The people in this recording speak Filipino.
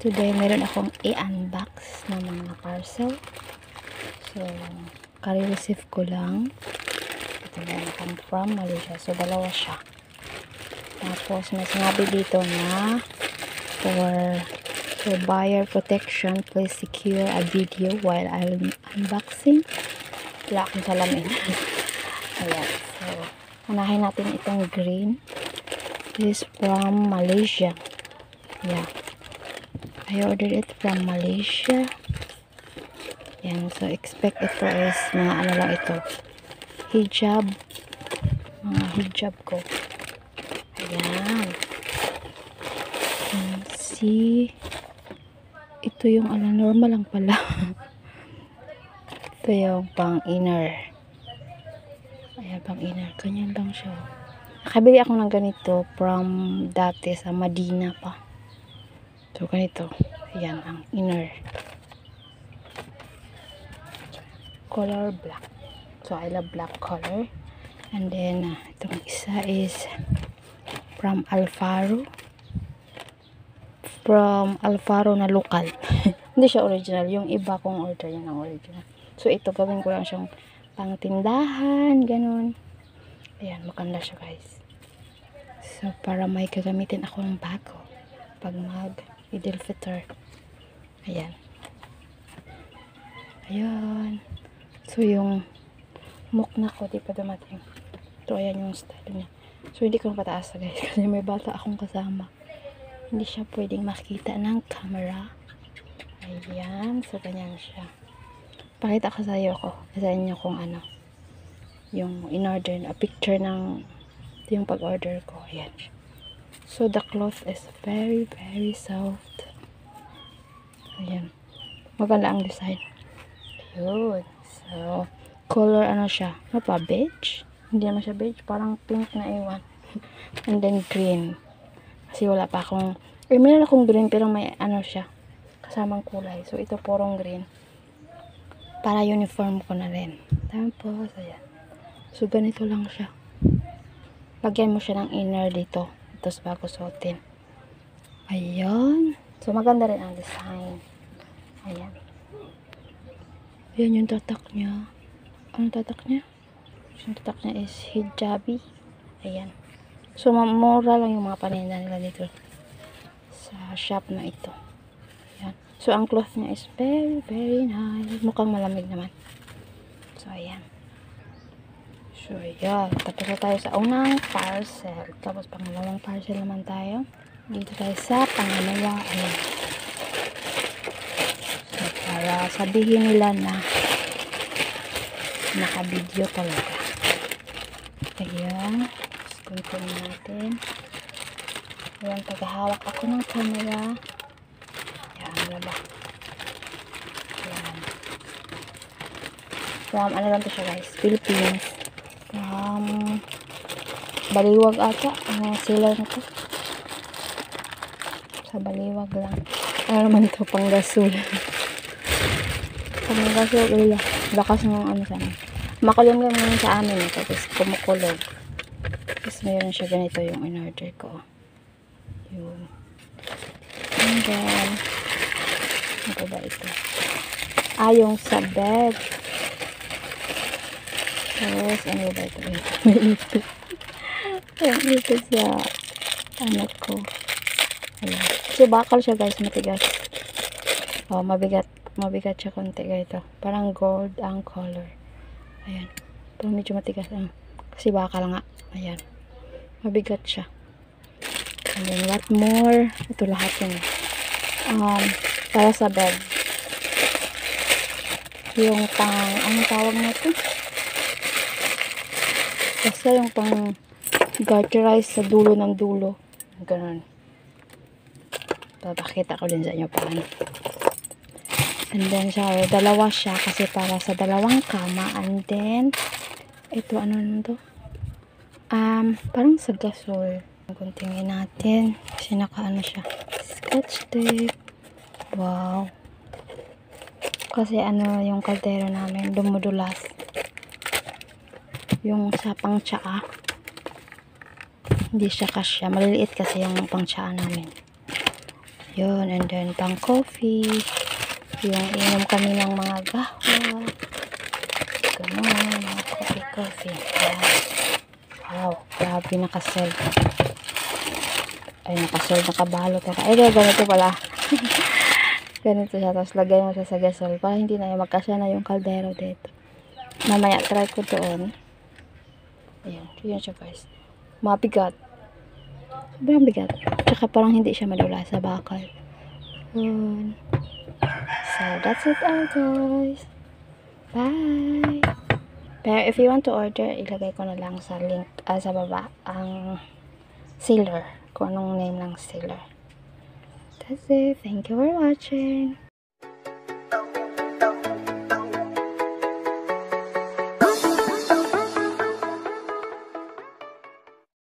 Today, meron akong i-unbox na mga parcel. So, kare-receive ko lang. Ito meron akong from Malaysia. So, dalawa siya. Tapos, may sinabi dito na for buyer protection, please secure a video while I'm unboxing. Wala akong salamin. Ayan. So, unahin natin itong green. This is from Malaysia. Yeah. I ordered it from Malaysia. Yan. So, expect ito is mga ano lang ito. Hijab. Mga hijab ko. Ayan. And see. Ito yung ano, normal lang pala. Ito yung pang inner. Ayan, pang inner. Ganyan lang siya. Nakabili ako ng ganito from dati sa Madina pa. So, ganito. Ayan, ang inner. Color black. So, I love black color. And then, itong isa is from Alfaro. From Alfaro na local. Hindi siya original. Yung iba kong order yan ang original. So, ito gawin ko lang siyang pang tindahan. Ganun. Ayan, maganda siya guys. So, para may gagamitin ako ng bago. Pag Idil Fitr. Ayan. Ayan. So, yung mukna ko, di pa dumating. Ito, ayan yung style niya. So, hindi ko pataas guys. Kasi may bata akong kasama. Hindi siya pwedeng makita ng camera. Ayan. So, ganyan siya. Pakita ko sa inyo kung ano. Yung in-order na picture ng yung pag-order ko. Ayan. So, the cloth is very, very soft. Ayan. Maganda ang design. Ayun. So, color ano siya? Ano pa? Beige? Hindi naman siya beige. Parang pink na iwan. And then green. Kasi wala pa akong meron akong green pero may ano siya. Kasamang kulay. So, ito purong green. Para uniform ko na rin. Tapos, ayan. So, ganito lang siya. Lagyan mo siya ng inner dito. Tapos bago suotin. Ayan. So, maganda rin ang design. Ayan. Ayan yung tatak niya. Anong tatak niya? Yung tatak niya is hijabi. Ayan. So, mura lang yung mga paninda nila dito. Sa shop na ito. Ayan. So, ang cloth niya is very, very nice. Mukhang malamig naman. So, ayan. So, ayan. Tapos na tayo sa unang parcel. Tapos, pangalawang parcel naman tayo. Dito tayo sa pangalawa. Ayan. So, para sabihin nila na naka-video talaga. Ayan. Tapos, kunin natin. Ayan, paghahawak ako ng camera. Ayan, wala. Ayan. From, ano lang to siya guys? Philippines. Baliwag ata. Sila na to. Sa Baliwag lang. Ano naman ito? Panggasol. Panggasol. Wala. Lakas ng ano sana. Makulong lang naman sa amin. Tapos kumukulog. Tapos mayroon siya ganito yung in-order ko. Yun. And then, ano ba ito? Yung sa bed. Tapos, ano ba ito? May ito. May ito sa anak ko. Ayan. So, bakal siya guys. Matigas. Mabigat. Mabigat siya konti ganito. Parang gold ang color. Ayan. Pero medyo matigas. Kasi bakal nga. Ayan. Mabigat siya. And then, what more? Ito lahat yun. Para sa bed. Yung anong tawag na ito? Basta yung pang garterize sa dulo ng dulo. Ganun. Papakita ko din sa inyo paano. And then, dalawa siya kasi para sa dalawang kama. And then, ito, ano naman to? Parang sa gasol. Guntingin natin. Kasi nakaano siya. Scotch tape. Wow. Kasi yung kaldero namin dumudulas. Yung sa pang tsaa. Hindi siya kasya. Maliliit kasi yung pang tsaa namin. Yun, and then pang coffee. Yung inom kami ng mga gahwa. Ganun, mga coffee. Wow, grabe nakasell. Ay, nakasell, nakabalot. Ay, ganito pala. Ganito siya. Tapos lagay mo siya sa gasol para hindi na yung magkasya na yung kaldero dito. Mamaya, try ko doon. Ayan, yun siya guys. Mabigat. Sobrang bigat. Tsaka parang hindi siya madula sa bakal. Yun. So, that's it all guys. Bye! Pero if you want to order, ilagay ko na lang sa link, sa baba, ang seller. Kung anong name ng seller. That's it. Thank you for watching.